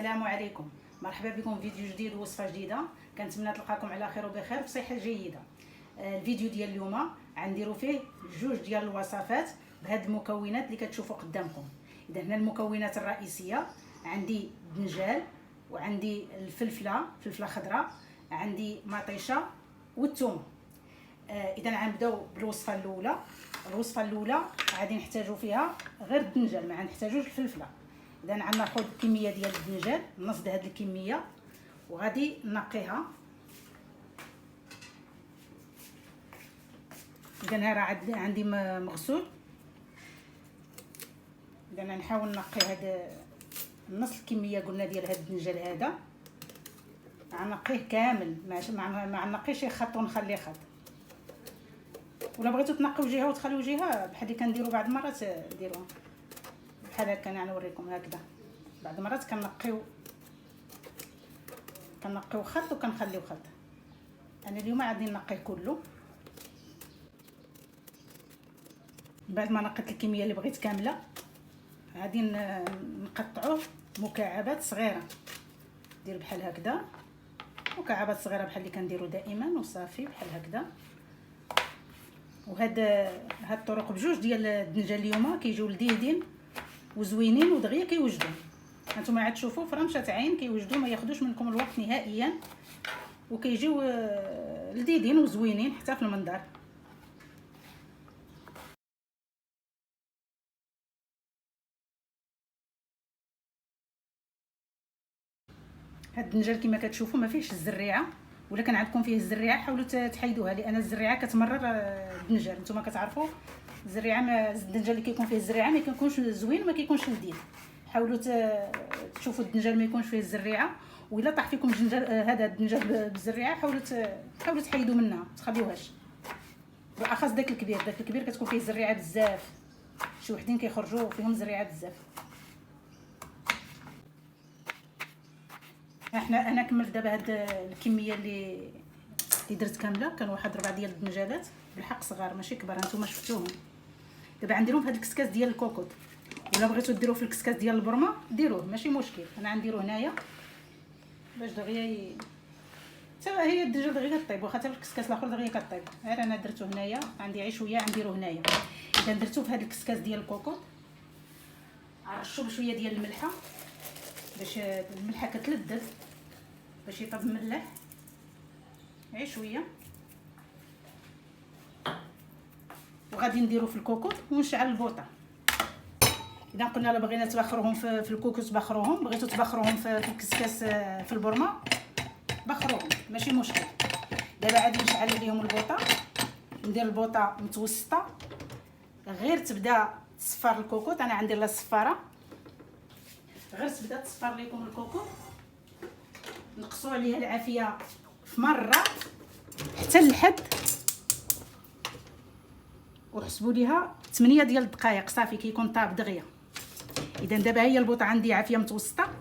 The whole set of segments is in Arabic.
السلام عليكم، مرحبا بكم في فيديو جديد ووصفه جديده. كنتمنى تلقاكم على خير وبخير بصحه جيده. الفيديو ديال اليوم غنديروا فيه جوج ديال الوصفات بهاد المكونات اللي كتشوفوا قدامكم. اذا هنا المكونات الرئيسيه عندي الدنجال وعندي فلفله خضراء، عندي مطيشه والثوم. اذا غنبداو بالوصفه الاولى. الوصفه الاولى غادي نحتاجوا فيها غير الدنجال، ما غنحتاجوش الفلفله. اذا غناخذ كميه ديال الدنجال، نص د هذه الكميه، وغادي نقيها. اذا راه عندي مغسول. اذا نحاول نقي هذا نص الكميه قلنا ديال هذا الدنجال. هذا غنقيه كامل، ما نقيش خط ونخلي خط. ولا بغيتو تنقيو جهه وتخليو جهه بحال اللي كنديروا بعض المرات ديروها بحال هكا. انا نوريكم هكذا. بعض المرات كنقيو خط وكنخليو خط. انا اليوم غادي نقيه كله. بعد ما نقيت الكميه اللي بغيت كامله غادي نقطعوه مكعبات صغيره. دير بحال هكذا، مكعبات صغيره بحال اللي كنديروا دائما، وصافي بحال هكذا. وهاد الطرق بجوج ديال الدنجال اليوم كيجيو لذيذين وزوينين ودغيا كيوجدوا. هانتوما عاد تشوفوا فرمشه عين كيوجدوا، ما ياخذوش منكم الوقت نهائيا، وكيجيو لذيذين وزوينين حتى في المنظر. هاد الدنجال كما كتشوفوا ما فيهش الزريعه، ولا كان عندكم فيه الزريعه حاولوا تحيدوها، لان الزريعه كتمرر الدنجال. نتوما كتعرفوا الزريعه، الدنجال اللي كيكون فيه الزريعه ما كيكونش زوين، ما كيكونش لذيذ. حاولوا تشوفوا الدنجال ما يكونش فيه الزريعه، والا طاح فيكم هذا الدنجال بالزريعه حاولوا تحيدوا منها، ما تخليوهاش. بالاخص داك الكبير كتكون فيه الزريعه بزاف. شي وحدين كيخرجوا فيهم الزريعه بزاف. انا كملت دابا هاد الكميه اللي درت كامله. كان واحد 4 ديال الدنجالات بالحق صغار ماشي كبار، هانتوما شفتوهم. دابا غنديرهم في هاد الكسكاس ديال الكوكوط، ولا بغيتو ديروه في الكسكاس ديال البرمه ديروه ماشي مشكل. انا غنديرو هنايا باش دغيا حتى هي الدجاج دغيا كطيب، واخا حتى في الكسكاس الاخر دغيا كطيب. غير انا درتو هنايا، عندي غير شويه غنديرو هنايا. اذا درتو في هاد الكسكاس ديال الكوكوط غنرشو بشويه ديال الملحه باش الملحه كتلذذ، باش يطيب ملح غير شويه. وغادي نديرو في الكوكوط ونشعل البوطه. اذا قلنا لا بغينا تبخروهم في الكوكوط بخروهم، بغيتو تبخروهم في الكسكاس في البرمه بخروهم ماشي مشكل. دابا غادي نشعل عليهم البوطه، ندير البوطه متوسطه غير تبدا تصفر الكوكوط. انا غندير لها الصفاره غير تبدا تصفر لكم الكوكوط. نقصوا عليها العافيه في مره حتى لحد، وحسبوا ليها 8 ديال الدقائق صافي كيكون طاب دغيا. اذا دابا هي البوطه عندي عافيه متوسطه،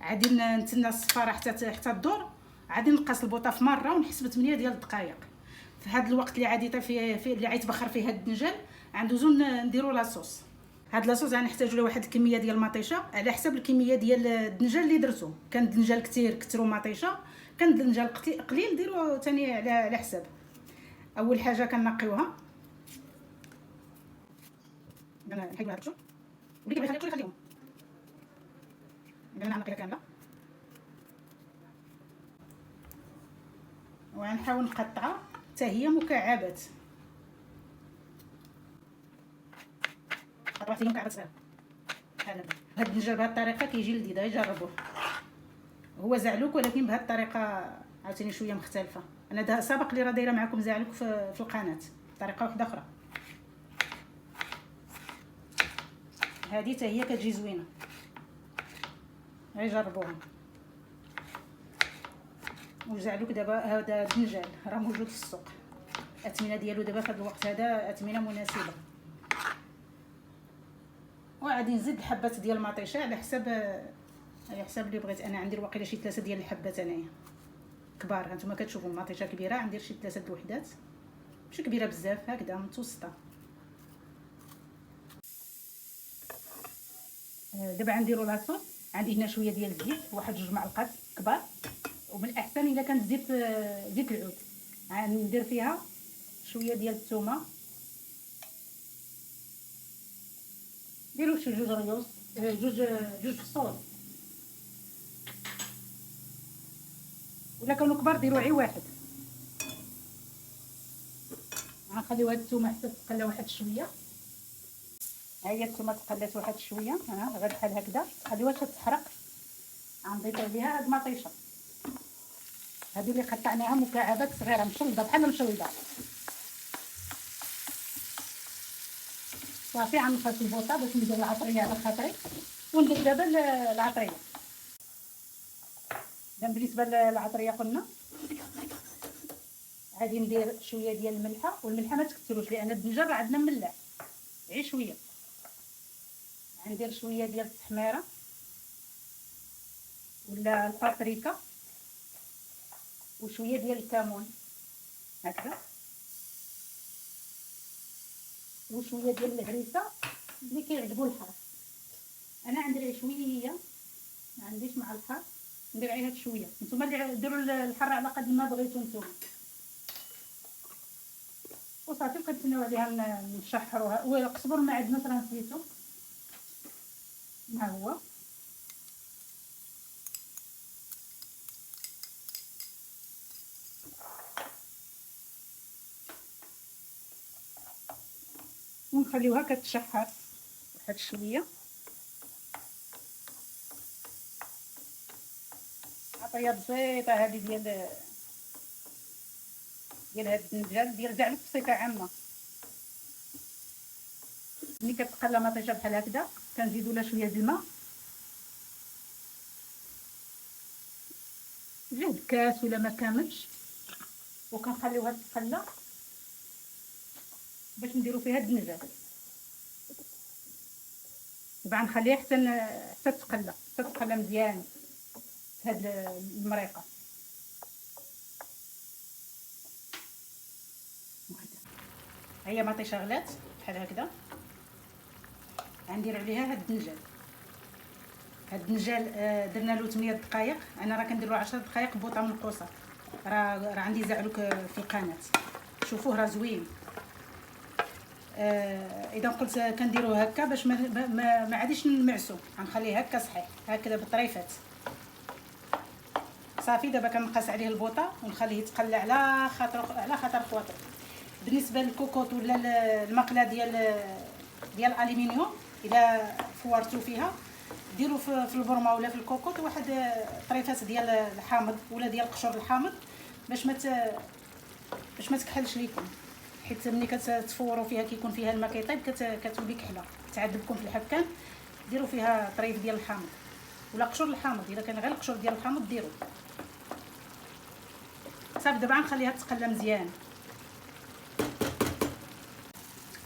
غادي نتسنى الصفاره حتى تدور. غادي نقص البوطه في مره ونحسب 8 ديال الدقائق. في هذا الوقت اللي غادي يطيب فيه اللي غيتبخر فيه هاد الدنجال غندوزو نديرو لاصوص. هاد لاصوص غنحتاجوا له واحد الكميه ديال المطيشه على حسب الكميه ديال الدنجال اللي درتو. كان الدنجال كثير كثروا مطيشه، كان الدنجال قليل ديروا ثاني على حساب. اول حاجه كنقيوها، انا نحيد هاد الشوك واللي كيبغي يخليهم يخليهم. انا نقيها كامله وغنحاول نقطعها حتى هي مكعبات. قطعت لهم مكعبات صغيره بحال هكا. هاد الدنجال بهاد الطريقه كيجي لذيذ، جربوه. هو زعلوك ولكن بهاد الطريقه عاوتاني شويه مختلفه. انا سابق لي راه دايره معكم زعلوك في القناه بطريقه واحده اخرى. هذه حتى هي كتجي زوينه، غير جربوها. وزعلوك دابا هذا الدنجال راه موجود في السوق، الاثمنه ديالو دابا في هذا الوقت هذا اثمنه مناسبه. وغادي نزيد الحبات ديال المطيشه على حساب اللي بغيت. انا عندي واقيلا شي 3 ديال الحبات انايا كبار. هانتوما كتشوفوا المطيشه كبيره، غندير شي 3 د الوحدات ماشي كبيره بزاف، هكذا متوسطه. دابا غنديروا لاصوص. عندي هنا شويه ديال الزيت، واحد 2 معلقات كبار، ومن الاحسن الا كانت زيت العود. غندير فيها شويه ديال الثومه، ديروا شي 2 ريوس، جوج فصول، ولا كانوا كبار ديروا عي واحد. غنخليو هاد الثومه حتى تقلى واحد شويه. ها هي الثومه تقلات واحد شويه، غير بحال هكذا، خليوها تتحرق. غنضيف عليها هاد المطيشه هادو اللي قطعناها مكعبات صغيره مشلضه بحال المشلضه. صافي غنخلط البوطه باش ندير العطريه على خاطري، وندير دابا العطريه. بالنسبه للعطريه قلنا غادي ندير شويه ديال الملحه، والملحه ما تكثروش لان الدنجر راه عندنا مملح، غير شويه. غندير شويه ديال التحميره ولا البابريكا، وشويه ديال الكمون هكذا، وشويه ديال الهريسه اللي كيعجبو الحار. انا عندي غير شويه، ما عنديش مع الحار، ندير غير هاد شويه. نتوما اللي ديروا الحر على قد ما بغيتو نتوما. وصافي كنتسناو عليها نشحروها. وقصبر المعدنوس راه نسيتو، ها هو. ونخليوها كتشحر واحد شويه. عطريه بسيطه هذه ديال هاد الدنجال، ديال كاع بصفه عامه. ملي كتقلى مطيشه بحال هكذا كنزيدو لها شويه د الماء، جهد كاس ولا ما كاملش، وكنخليوها تقلى باش نديرو فيها الدنجال. طبعا نخليها حتى تقلى مزيان في هاد المريقه. هي مطيشه غلات بحال هكذا، غندير عليها هاد الدنجال. هاد الدنجال درنا له 8 دقائق، انا راه كندير له 10 دقائق بوطه منقوصه. راه عندي زعلوك في القناه، شوفوه راه زوين. اذا قلت كنديروه هكا باش ما عاديش نمعسو، غنخليه هكا صحيح هكذا بالطريفات. صافي دابا كنقاس عليه البوطه ونخليه يتقلى على خاطر خواطر. بالنسبه للكوكوط ولا المقله ديال الالومنيوم، اذا فورتو فيها ديروا في البرمه ولا في الكوكوط واحد طريفات ديال الحامض ولا ديال قشور الحامض باش ما تكحلش ليكم، حيت ملي كتفوروا فيها كيكون فيها الماء كيطيب كتولي كحله تعذبكم في الحكان. ديروا فيها طريف ديال الحامض ولا قشور الحامض، اذا كان غير القشور ديال الحامض ديروا. صافي دابا غنخليها تقلى مزيان.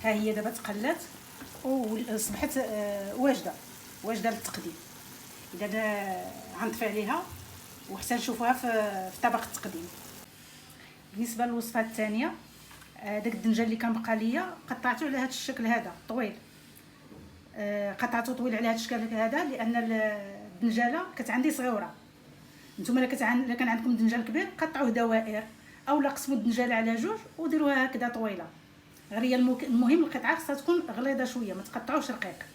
ها هي دابا تقلات وصبحت واجده للتقديم. اذا غنطفي عليها وحتى نشوفوها في طبق التقديم. بالنسبه للوصفه الثانيه، داك الدنجال اللي كان بقى ليا قطعته على هذا الشكل هذا طويل. قطعته طويل على هذا الشكل هذا لان الدنجاله كانت عندي صغيره. نتوما الا كان عندكم دنجال كبير قطعوه دوائر، اولا قسموا الدنجاله على جوج وديروها هكذا طويله. غير هي المهم القطعه خصها تكون غليظه شويه، ما تقطعوش رقيق.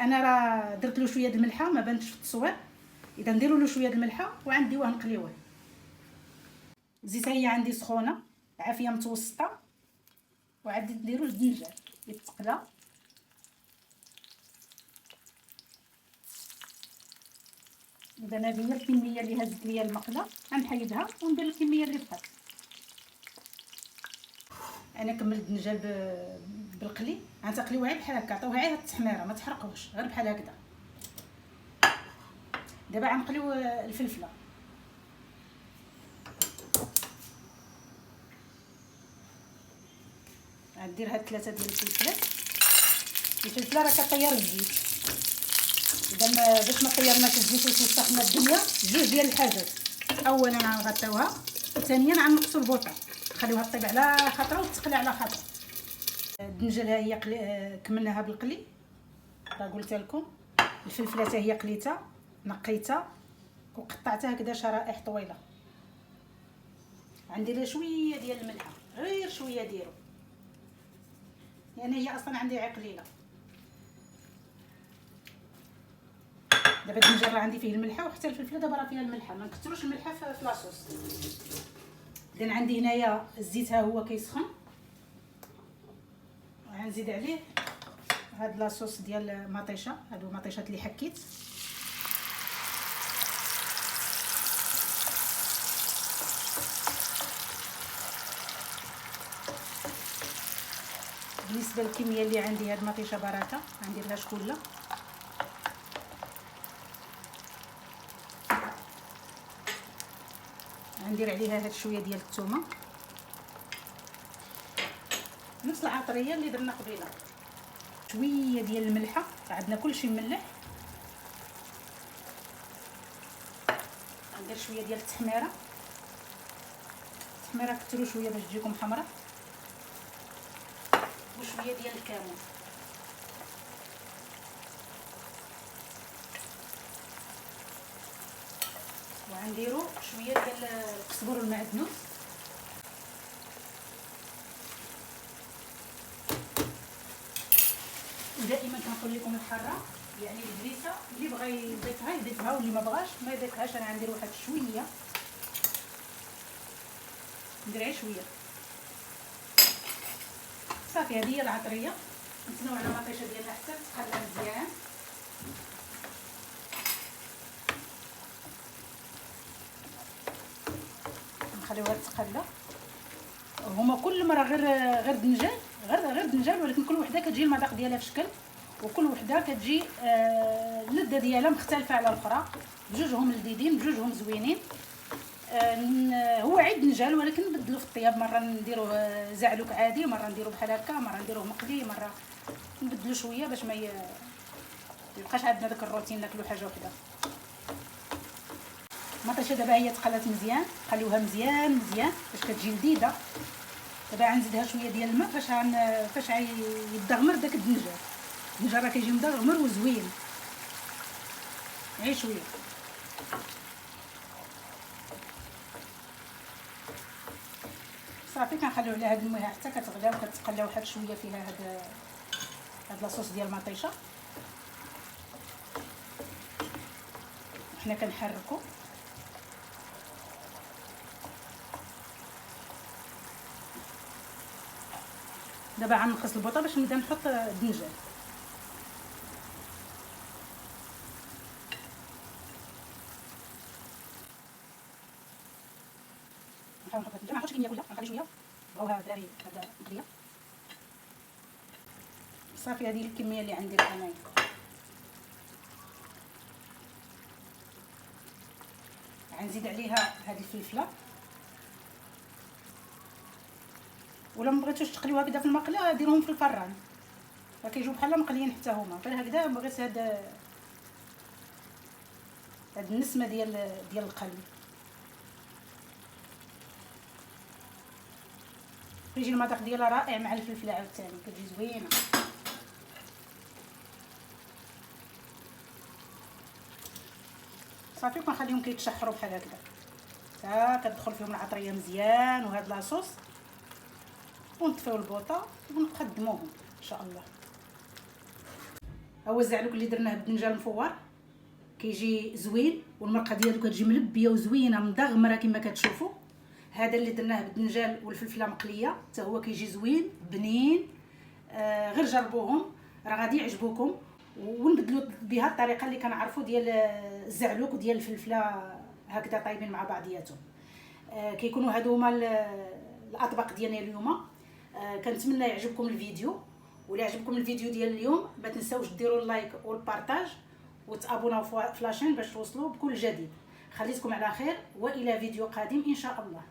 انا راه درت له شويه د الملحه، ما بانتش في التصوير. اذا نديروا له شويه د الملحه وغنديوه نقليوه. الزيت هي عندي سخونه عافيه متوسطه، وعادي ديروا الدنجال يتقلى. اذا هذه هي الكميه اللي هزت ليا المقله، غنحيدها وندير الكميه اللي بقات. انا كملت الدنجال بالقلي، غنتقليوها بحال هكا، عطيوها غير التحميره ما تحرقوش، غير بحال هكذا. دابا غنقليو الفلفله. غندير هاد 3 ديال الفلفلات. الفلفله راه كطير الزيت، اذا باش ما طيرناش الزيت وتسخنا الدنيا، 2 ديال الحاجات. اولا غنغطيوها، وثانيا غنقصوا البوطه نخليوها طيب على خاطرها وتقلى على خاطر. الدنجال ها هي كملناها بالقلي، راه قلت لكم الفلفله حتى هي قليتها نقيتها وقطعتها هكذا شرائح طويله. غندير لها شويه ديال الملحه، غير شويه ديرو، يعني هي اصلا عندي قليله. دابا الدنجال راه عندي فيه الملحه وحتى الفلفله دابا راه فيها الملحه، ما نكثروش الملحه في لاصوص. اذا عندي هنايا الزيت ها هو كيسخن، غنزيد عليه هاد لاصوص ديال مطيشه، هادو مطيشات اللي حكيت. بالنسبه للكميه اللي عندي هاد مطيشه بركه غنديرهاش كلها. غندير عليها هاد شويه ديال الثومه، نفس العطريه اللي درنا قبيله. شويه ديال الملحه، عندنا كلشي مملح. غندير شويه ديال التحميره، التحميره كثروا شويه باش تجيكم حمراء، وشويه ديال الكمون. وغنديروا شويه ديال القزبر والمعدنوس. ودائما كنقول لكم الحاره يعني الهريسه، اللي بغى يضيفها يضيفها واللي ما بغاش ما يضيفهاش. انا غندير واحد شويه، ندير غير شويه صافي. هذه هي العطريه. نتناو على المطيشه ديالنا حتى تقلى مزيان. نخليوها تقلى. هما كل مره غير دنجال، غير دنجال، ولكن كل وحده كتجي المذاق ديالها في شكل، وكل وحده كتجي اللذه ديالها مختلفه على الاخرى. بجوجهم لذيذين، بجوجهم زوينين. هو عيد دنجال ولكن نبدلو في الطياب، مره نديروه زعلوك عادي، مره نديرو بحال هكا، مره نديروه مقلي، مره نبدلو شويه باش ما يبقاش عندنا داك الروتين ناكلو حاجه وحده. المطيشه دابا هي تقلات مزيان، خليوها مزيان باش كتجي لذيذه. دابا غنزيدها شويه ديال الماء فاش يدغمر داك الدنجال. الدنجال راه كيجي مدغمر وزوين، غير شويه. صافي كنخليو عليها هاد الماء حتى كتغلى وكتقلى واحد شويه فيها هاد لاصوص ديال المطيشه. وحنا كنحركو. دابا غنقص البوطه باش نبدا نحط الدنجال. نحاول نحط الدنجال، ما نحطش كميه كلها، نخلي شويه بغاوها الدراري هذا مقليه. صافي هذه الكميه اللي عندي انايا. غنزيد عليها هذه الفلفله، ولا ما بغيتوش تقليوها هكذا في المقله ديروهم في الفران، راه كيجيو بحال مقليين حتى هما. غير هكذا بغيت هاد النسمه ديال القلي. كيجي المذاق ديالها رائع مع الفلفله عاوتاني، كتجي زوينه. صافي كنخليهم كيتشحروا بحال هكذا حتى كتدخل فيهم العطريه مزيان وهاد لاصوص، ونطفيو البوطه ونقدموهم ان شاء الله. هو الزعلوك اللي درناه بالدنجال مفور كيجي زوين، والمرقه ديالو كتجي ملبيه وزوينه مدغمره كما كتشوفوا. هذا اللي درناه بالدنجال والفلفله مقليه حتى هو كيجي زوين بنين. غير جربوهم راه غادي يعجبوكم. ونبدلوا بها الطريقه اللي كنعرفوا ديال الزعلوك وديال الفلفله هكذا طايبين مع بعضياتهم. كيكونوا هادو هما الاطباق ديالنا اليوم. كنتمنى يعجبكم الفيديو، ولا عجبكم الفيديو ديال اليوم ما تنساوش ديروا اللايك والبارطاج وتابوناو في لاشين باش توصلوا بكل جديد. خليتكم على خير والى فيديو قادم ان شاء الله.